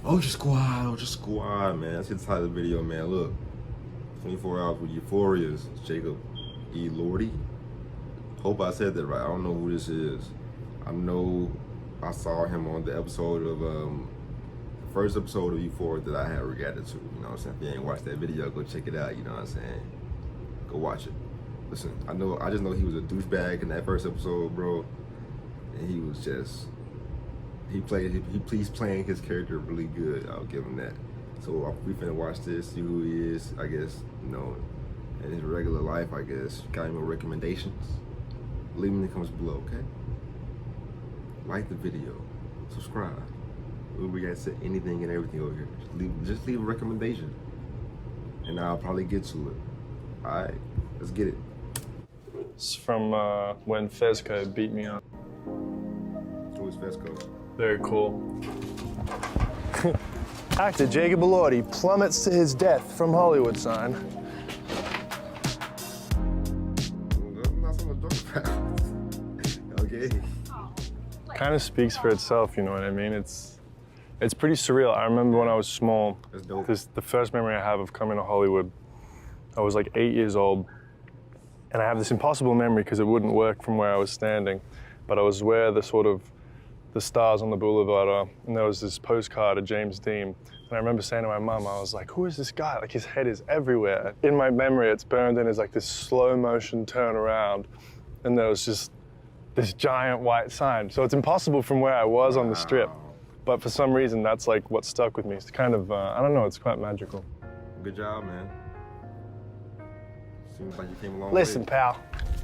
Ultra Squad, man. That's the title of the video, man. Look, 24 hours with Euphoria's Jacob Elordi. Hope I said that right. I don't know who this is. I know I saw him on the episode of the first episode of Euphoria that I had reacted to. You know what I'm saying? If you ain't watched that video, go check it out. You know what I'm saying? Go watch it. Listen, I just know he was a douchebag in that first episode, bro. And he was just, he's playing his character really good. I'll give him that. So we finna watch this, see who he is, I guess, you know, in his regular life, I guess. Got any more recommendations? Leave them in the comments below, okay? Like the video, subscribe. We got to say anything and everything over here. Just leave a recommendation, and I'll probably get to it. All right, let's get it. It's from when Fezco beat me up. Who is Fezco? Very cool. Actor Jacob Elordi plummets to his death from Hollywood sign. That's not something to talk about. Okay. Kind of speaks for itself, you know what I mean? It's pretty surreal. I remember when I was small, That's dope. the first memory I have of coming to Hollywood, I was like 8 years old, and I have this impossible memory because it wouldn't work from where I was standing, but I was where the stars on the boulevard are, and there was this postcard of James Dean, and I remember saying to my mum, I was like, who is this guy? Like, his head is everywhere. In my memory, it's burned in as like this slow motion turn around, and there was just this giant white sign. So it's impossible from where I was on the strip, but for some reason, that's like what stuck with me. It's kind of, I don't know, it's quite magical. Good job, man. Seems like you came a long Listen, way. pal.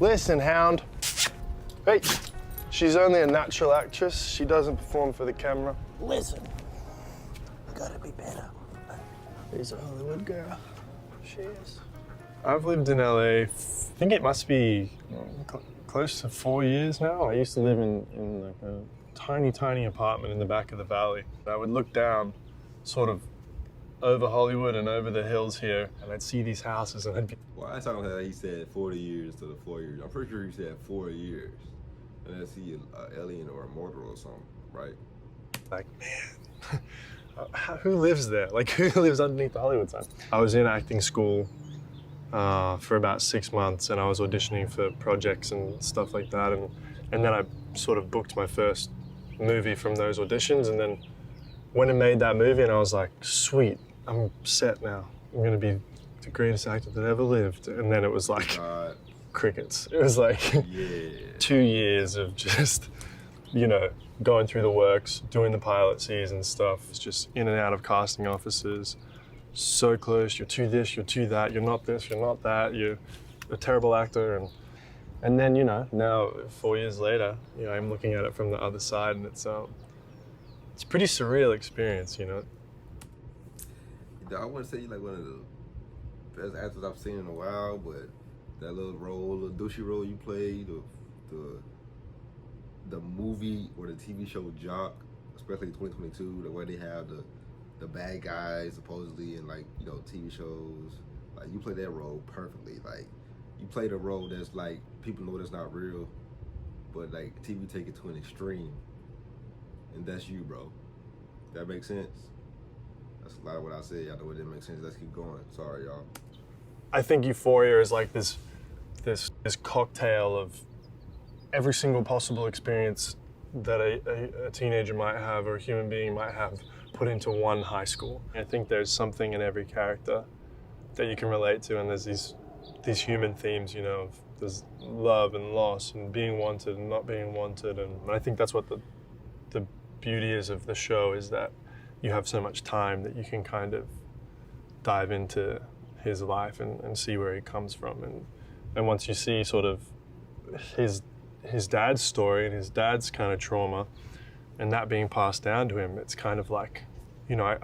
Listen, hound. Hey, she's only a natural actress. She doesn't perform for the camera. Listen, I gotta be better. She's a Hollywood girl. She is. I've lived in LA, I think it must be close to 4 years now. I used to live in like a tiny apartment in the back of the valley. I would look down sort of over Hollywood and over the hills here, and I'd see these houses, and I'd be... Well, I saw how he said 40 years to the 4 years. I'm pretty sure he said 4 years. Unless he an alien or a mortal or something, right? like, man, who lives there? Like, who lives underneath the Hollywood sign? I was in acting school for about 6 months, and I was auditioning for projects and stuff like that, and then I sort of booked my first movie from those auditions, and then went and made that movie, and I was like, sweet, I'm set now. I'm gonna be the greatest actor that ever lived. And then it was like crickets. It was like 2 years of just, you know, going through the works, doing the pilot season stuff. It's just in and out of casting offices. So close, you're to this, you're to that, you're not this, you're not that, you're a terrible actor. And then, you know, now 4 years later, you know, I'm looking at it from the other side, and it's a pretty surreal experience, you know. I wouldn't say you're like one of the best actors I've seen in a while, but that little douchey role you played, the movie or the TV show Jock, especially 2022, the way they have the bad guys supposedly in, like, you know, TV shows, like, you play that role perfectly. Like, you played a role that's like, people know that's not real, but like TV take it to an extreme, and that's you, bro. That makes sense? That's a lot of what I said. Y'all know it didn't make sense. Let's keep going. Sorry, y'all. I think Euphoria is like this cocktail of every single possible experience that a teenager might have or a human being might have put into one high school. I think there's something in every character that you can relate to, and there's these human themes, you know, there's love and loss and being wanted and not being wanted, and I think that's what the beauty is of the show, is that you have so much time that you can kind of dive into his life and see where he comes from, and once you see sort of his dad's story and his dad's kind of trauma and that being passed down to him, it's kind of like, you know,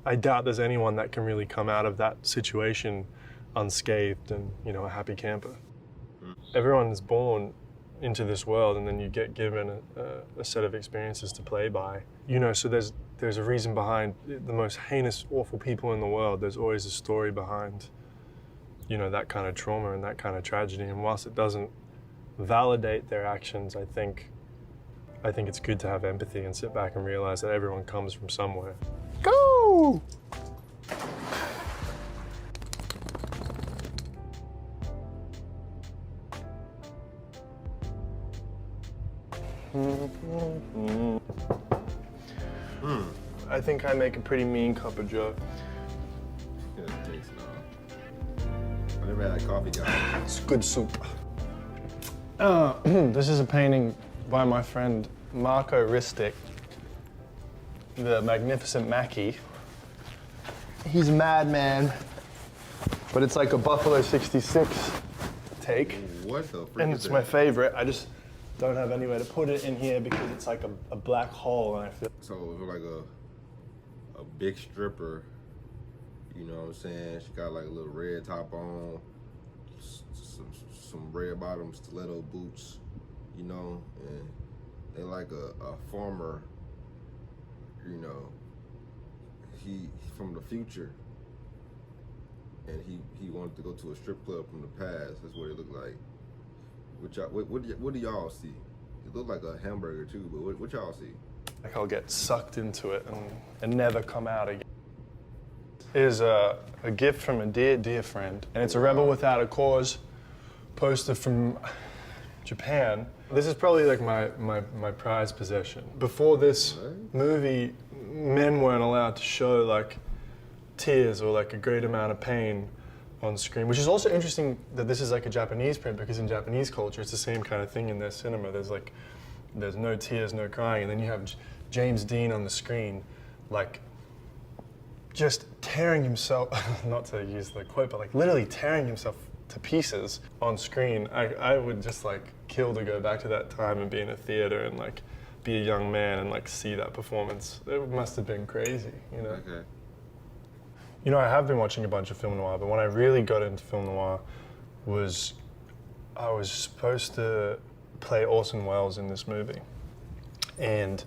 I doubt there's anyone that can really come out of that situation unscathed and, you know, a happy camper. Everyone is born into this world, and then you get given a set of experiences to play by. You know, so there's a reason behind the most heinous, awful people in the world. There's always a story behind, you know, that kind of trauma and that kind of tragedy. And whilst it doesn't validate their actions, I think I think it's good to have empathy and sit back and realize that everyone comes from somewhere. Go! I think I make a pretty mean cup of joe. Yeah, thanks, no. I never had coffee, guys. It's good soup. This is a painting by my friend Marco Ristic, the Magnificent Mackie. He's a madman, but it's like a Buffalo 66 take. What the frick And is it's that? my favorite. I just don't have anywhere to put it in here because it's like a black hole, and I feel. So it was like a big stripper, you know what I'm saying? She got like a little red top on, some red bottom stiletto boots, you know, and they like a farmer, you know, he from the future, and he wanted to go to a strip club from the past. That's what it looked like. What do y'all see? It looked like a hamburger too, but what y'all see? Like I'll get sucked into it and never come out again. It is a gift from a dear, dear friend, and it's a Rebel Without a Cause poster from Japan. This is probably like my prized possession. Before this movie, men weren't allowed to show like tears or like a great amount of pain on screen, which is also interesting that this is like a Japanese print, because in Japanese culture it's the same kind of thing in their cinema. There's no tears, no crying, and then you have James Dean on the screen, like just tearing himself, not to use the quote, but like literally tearing himself to pieces on screen. I would just like kill to go back to that time and be in a theater and like be a young man and like see that performance. It must have been crazy, you know? Okay. You know, I have been watching a bunch of film noir, but when I really got into film noir was I was supposed to play Orson Welles in this movie. And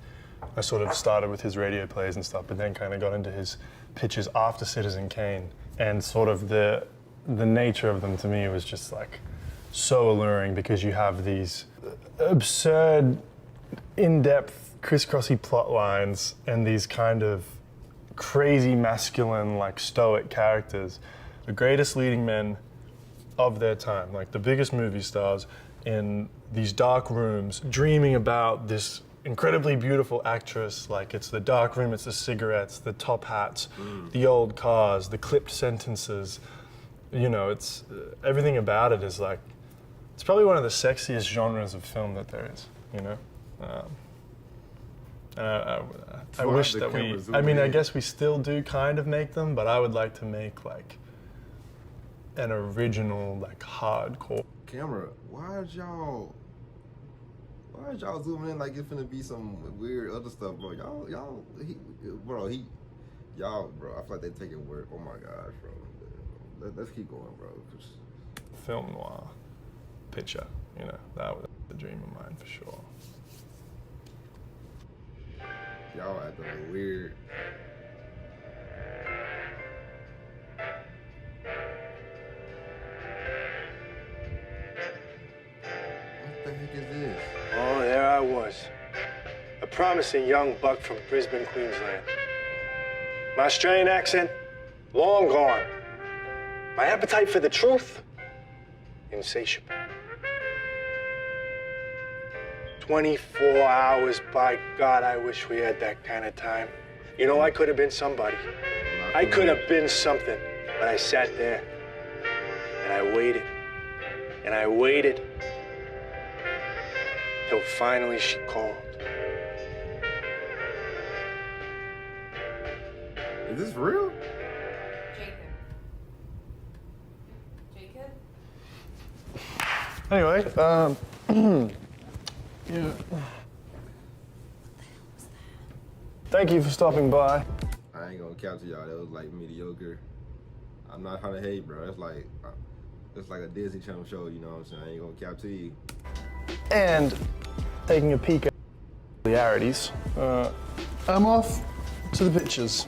I sort of started with his radio plays and stuff, but then kind of got into his pitches after Citizen Kane. And sort of the nature of them to me was just like so alluring, because you have these absurd, in-depth, crisscrossy plot lines and these kind of crazy masculine, like stoic characters, the greatest leading men of their time, like the biggest movie stars in these dark rooms, dreaming about this incredibly beautiful actress. Like it's the dark room, it's the cigarettes, the top hats, the old cars, the clipped sentences. You know, it's everything about it is like, it's probably one of the sexiest genres of film that there is, you know? I wish that I guess we still do kind of make them, but I would like to make like an original, like hardcore. Camera, why is y'all zooming in like it's finna be some weird other stuff, bro? Y'all, bro, I feel like they taking work. Oh my gosh, bro. Let's keep going, bro. Film noir picture, you know, that was the dream of mine for sure. Y'all acting weird. What the heck is this? Oh, there I was. A promising young buck from Brisbane, Queensland. My Australian accent, long gone. My appetite for the truth, insatiable. 24 hours, by God, I wish we had that kind of time. You know, I could have been somebody. I could have been something, but I sat there and I waited and I waited till finally she called. Is this real? Jacob? Anyway, yeah. Thank you for stopping by. I ain't gonna count to y'all. That was like mediocre. I'm not trying to hate, bro. It's like a Disney Channel show. You know what I'm saying? I ain't gonna count to you. And taking a peek at peculiarities, I'm off to the pictures.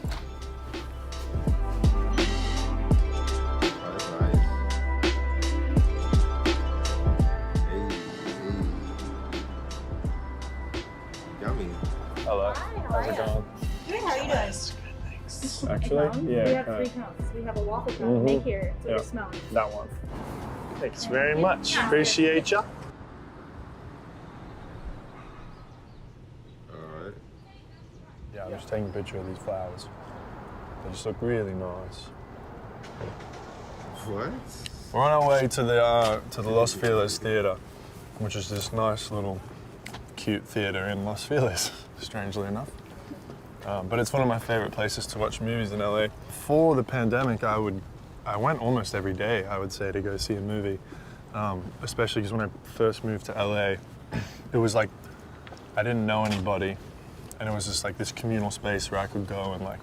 Hello. Hi, how How's are it ya? going? Good, how are you doing? Actually, yeah. We have kinda 3 cones. We have a waffle cone. Make here. It's what Yeah. you smell. That one. Thanks very much. Yeah. Appreciate ya. Alright. Yeah, I'm just taking a picture of these flowers. They just look really nice. What? We're on our way to the Los Feliz Theater, which is this nice little cute theater in Los Feliz, strangely enough. But it's one of my favorite places to watch movies in LA. Before the pandemic, I went almost every day, I would say, to go see a movie. Especially because when I first moved to LA, it was like I didn't know anybody, and it was just like this communal space where I could go and like,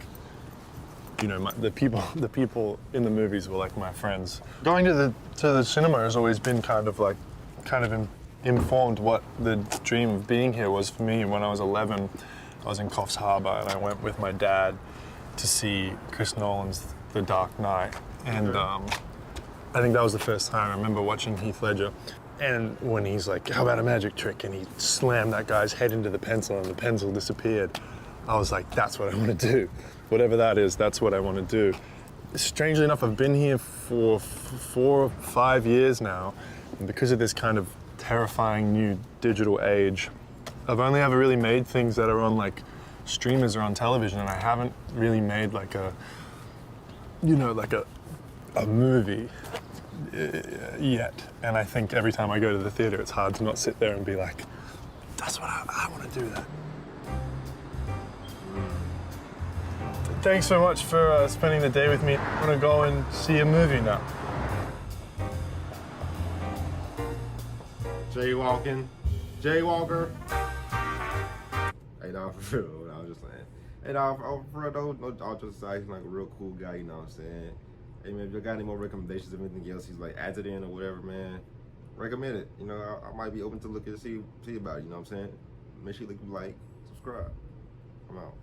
you know, the people in the movies were like my friends. Going to the cinema has always been kind of informed what the dream of being here was for me. When I was 11, I was in Coffs Harbour and I went with my dad to see Chris Nolan's The Dark Knight, and I think that was the first time I remember watching Heath Ledger. And when he's like, "How about a magic trick?" and he slammed that guy's head into the pencil and the pencil disappeared, I was like, that's what I want to do. Whatever that is, that's what I want to do. Strangely enough, I've been here for 4 or 5 years now, and because of this kind of terrifying new digital age, I've only ever really made things that are on like streamers or on television, and I haven't really made like a movie yet. And I think every time I go to the theater, it's hard to not sit there and be like, that's what I want to do that. Thanks so much for spending the day with me. I'm gonna go and see a movie now. Jaywalking. Jaywalker. Hey, nah, for real. I was just saying. Hey, nah, for real, though, no, I was just like, he's like a real cool guy, you know what I'm saying? Hey, man, if you got any more recommendations of anything else he's like added in or whatever, man, recommend it. You know, I might be open to look and see about it, you know what I'm saying? Make sure you like, subscribe. I'm out.